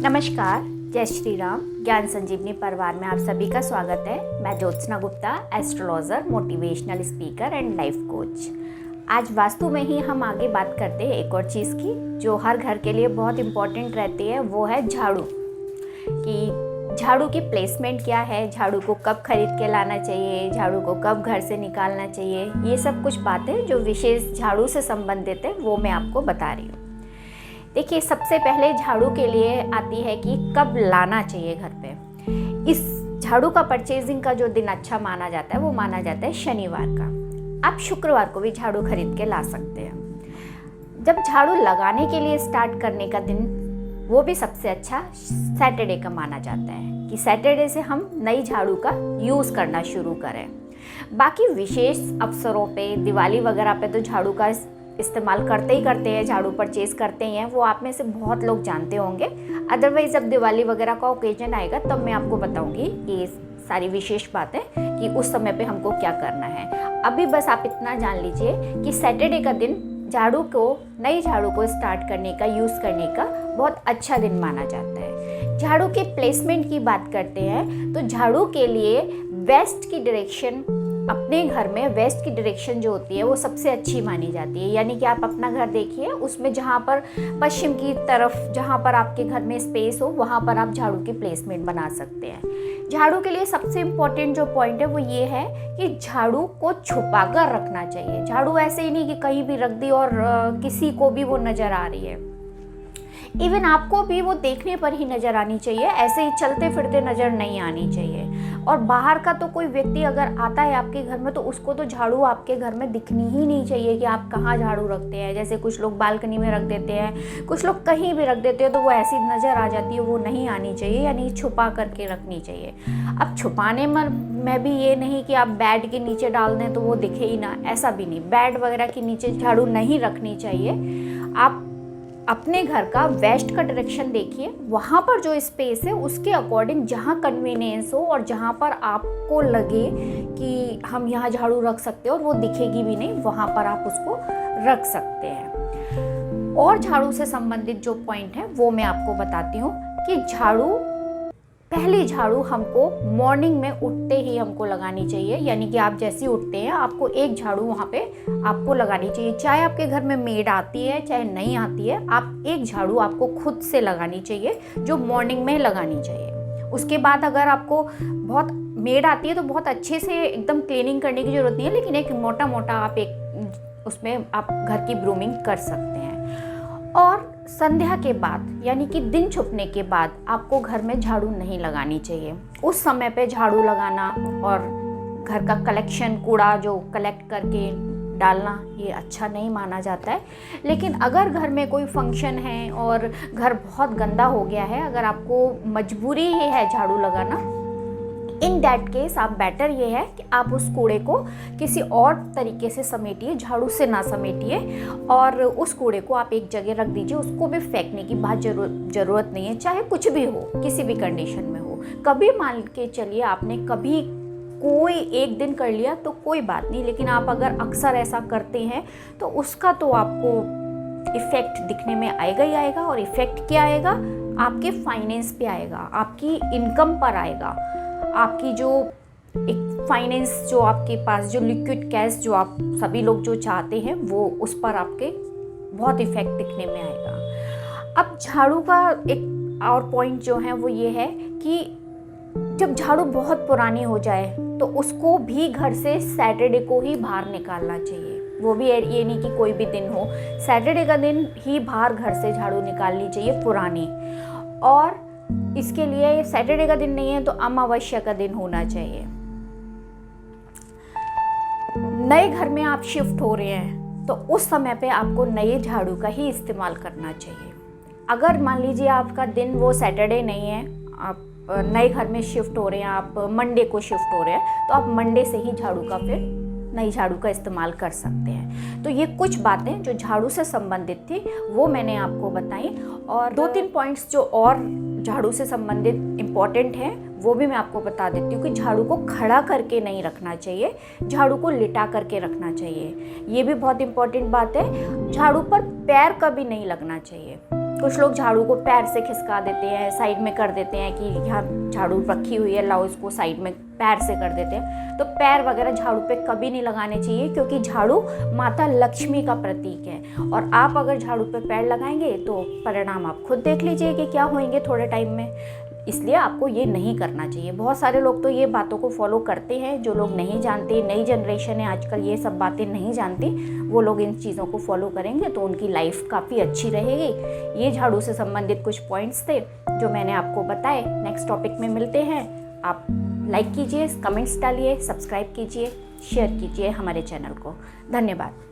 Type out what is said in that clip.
नमस्कार, जय श्री राम। ज्ञान संजीवनी परिवार में आप सभी का स्वागत है। मैं Jyotsna Gupta, astrologer, motivational speaker and life coach. आज वास्तु में ही हम आगे बात करते हैं एक और चीज़ की जो हर घर के लिए बहुत इम्पोर्टेंट रहती है, वो है झाड़ू। कि झाड़ू की प्लेसमेंट क्या है, झाड़ू को कब खरीद के लाना चाहिए, झाड़ू को कब घर से निकालना चाहिए, ये सब कुछ बातें जो विशेष झाड़ू से संबंधित है वो मैं आपको बता रही हूँ। देखिए, सबसे पहले झाड़ू के लिए आती है कि कब लाना चाहिए घर पे। इस झाड़ू का परचेजिंग का जो दिन अच्छा माना जाता है वो माना जाता है शनिवार का। आप शुक्रवार को भी झाड़ू खरीद के ला सकते हैं। जब झाड़ू लगाने के लिए स्टार्ट करने का दिन, वो भी सबसे अच्छा सैटरडे का माना जाता है कि सैटरडे से हम नई झाड़ू का यूज़ करना शुरू करें। बाकी विशेष अवसरों पे, दिवाली वगैरह पे तो झाड़ू का इस्तेमाल करते ही करते हैं, झाड़ू परचेज करते ही हैं, वो आप में से बहुत लोग जानते होंगे। अदरवाइज जब दिवाली वगैरह का ओकेजन आएगा तब मैं आपको बताऊंगी ये सारी विशेष बातें कि उस समय पे हमको क्या करना है। अभी बस आप इतना जान लीजिए कि सैटरडे का दिन नई झाड़ू को स्टार्ट करने का, यूज़ करने का बहुत अच्छा दिन माना जाता है। झाड़ू के प्लेसमेंट की बात करते हैं तो झाड़ू के लिए वेस्ट की डायरेक्शन, अपने घर में वेस्ट की डायरेक्शन जो होती है वो सबसे अच्छी मानी जाती है। यानी कि आप अपना घर देखिए, उसमें जहाँ पर पश्चिम की तरफ, जहाँ पर आपके घर में स्पेस हो, वहाँ पर आप झाड़ू की प्लेसमेंट बना सकते हैं। झाड़ू के लिए सबसे इम्पोर्टेंट जो पॉइंट है वो ये है कि झाड़ू को छुपा कर रखना चाहिए। झाड़ू ऐसे ही नहीं कि कहीं भी रख दी और किसी को भी वो नज़र आ रही है। इवन आपको भी वो देखने पर ही नज़र आनी चाहिए, ऐसे ही चलते फिरते नज़र नहीं आनी चाहिए। और बाहर का तो कोई व्यक्ति अगर आता है आपके घर में तो उसको तो झाड़ू आपके घर में दिखनी ही नहीं चाहिए कि आप कहाँ झाड़ू रखते हैं। जैसे कुछ लोग बालकनी में रख देते हैं, कुछ लोग कहीं भी रख देते हैं, तो वो ऐसी नज़र आ जाती है, वो नहीं आनी चाहिए, यानी छुपा करके रखनी चाहिए। अब छुपाने में भी ये नहीं कि आप बेड के नीचे डाल दें तो वो दिखे ही ना, ऐसा भी नहीं। बेड वगैरह के नीचे झाड़ू नहीं रखनी चाहिए। आप अपने घर का वेस्ट का डायरेक्शन देखिए, वहाँ पर जो स्पेस है उसके अकॉर्डिंग जहाँ कन्वीनियंस हो और जहाँ पर आपको लगे कि हम यहाँ झाड़ू रख सकते हैं और वो दिखेगी भी नहीं, वहाँ पर आप उसको रख सकते हैं। और झाड़ू से संबंधित जो पॉइंट है वो मैं आपको बताती हूँ कि पहली झाड़ू हमको मॉर्निंग में उठते ही हमको लगानी चाहिए। यानी कि आप जैसे ही उठते हैं आपको एक झाड़ू वहाँ पे आपको लगानी चाहिए। चाहे आपके घर में मेड आती है चाहे नहीं आती है, आप एक झाड़ू आपको खुद से लगानी चाहिए जो मॉर्निंग में लगानी चाहिए। उसके बाद अगर आपको बहुत मेड आती है तो बहुत अच्छे से एकदम क्लीनिंग करने की ज़रूरत नहीं है, लेकिन एक मोटा मोटा आप उसमें आप घर की ब्रूमिंग कर सकते हैं। और संध्या के बाद, यानी कि दिन छुपने के बाद, आपको घर में झाड़ू नहीं लगानी चाहिए। उस समय पे झाड़ू लगाना और घर का कलेक्शन, कूड़ा जो कलेक्ट करके डालना, ये अच्छा नहीं माना जाता है। लेकिन अगर घर में कोई फंक्शन है और घर बहुत गंदा हो गया है, अगर आपको मजबूरी ही है झाड़ू लगाना, इन दैट केस आप बेटर ये है कि आप उस कूड़े को किसी और तरीके से समेटिए, झाड़ू से ना समेटिए, और उस कूड़े को आप एक जगह रख दीजिए। उसको भी फेंकने की बात ज़रूरत नहीं है, चाहे कुछ भी हो, किसी भी कंडीशन में हो। कभी मान के चलिए आपने कभी कोई एक दिन कर लिया तो कोई बात नहीं, लेकिन आप अगर अक्सर ऐसा करते हैं तो उसका तो आपको इफ़ेक्ट दिखने में आएगा ही आएगा। और इफ़ेक्ट क्या आएगा? आपके फाइनेंस पे आएगा, आपकी इनकम पर आएगा, आपकी जो एक फाइनेंस, जो आपके पास जो लिक्विड कैश जो आप सभी लोग जो चाहते हैं, वो उस पर आपके बहुत इफेक्ट दिखने में आएगा। अब झाड़ू का एक और पॉइंट जो है वो ये है कि जब झाड़ू बहुत पुरानी हो जाए तो उसको भी घर से सैटरडे को ही बाहर निकालना चाहिए। वो भी ये नहीं कि कोई भी दिन हो, सैटरडे का दिन ही बाहर घर से झाड़ू निकालनी चाहिए पुरानी। और इसके लिए सैटरडे का दिन नहीं है तो अमावस्या का दिन होना चाहिए। नए घर में आप शिफ्ट हो रहे हैं तो उस समय पे आपको नए झाड़ू का ही इस्तेमाल करना चाहिए। अगर मान लीजिए आपका दिन वो सैटरडे नहीं है, आप नए घर में शिफ्ट हो रहे हैं, आप मंडे को शिफ्ट हो रहे हैं, तो आप मंडे से ही झाड़ू का फिर नई झाड़ू का इस्तेमाल कर सकते हैं। तो ये कुछ बातें जो झाड़ू से संबंधित थी वो मैंने आपको बताई। और 2-3 पॉइंट्स जो और झाड़ू से संबंधित इम्पॉर्टेंट हैं वो भी मैं आपको बता देती हूँ कि झाड़ू को खड़ा करके नहीं रखना चाहिए, झाड़ू को लिटा करके रखना चाहिए। ये भी बहुत इम्पॉर्टेंट बात है। झाड़ू पर पैर कभी नहीं लगना चाहिए। कुछ लोग झाड़ू को पैर से खिसका देते हैं, साइड में कर देते हैं कि यहाँ झाड़ू रखी हुई है, लाओ इसको साइड में, पैर से कर देते हैं। तो पैर वगैरह झाड़ू पे कभी नहीं लगाने चाहिए, क्योंकि झाड़ू माता लक्ष्मी का प्रतीक है। और आप अगर झाड़ू पे पैर लगाएंगे तो परिणाम आप खुद देख लीजिए कि क्या होंगे थोड़े टाइम में। इसलिए आपको ये नहीं करना चाहिए। बहुत सारे लोग तो ये बातों को फॉलो करते हैं, जो लोग नहीं जानते, नई जनरेशन है आजकल ये सब बातें नहीं जानती, वो लोग इन चीज़ों को फॉलो करेंगे तो उनकी लाइफ काफ़ी अच्छी रहेगी। ये झाड़ू से संबंधित कुछ पॉइंट्स थे जो मैंने आपको बताए। नेक्स्ट टॉपिक में मिलते हैं। आप लाइक कीजिए, कमेंट्स डालिए, सब्सक्राइब कीजिए, शेयर कीजिए हमारे चैनल को। धन्यवाद।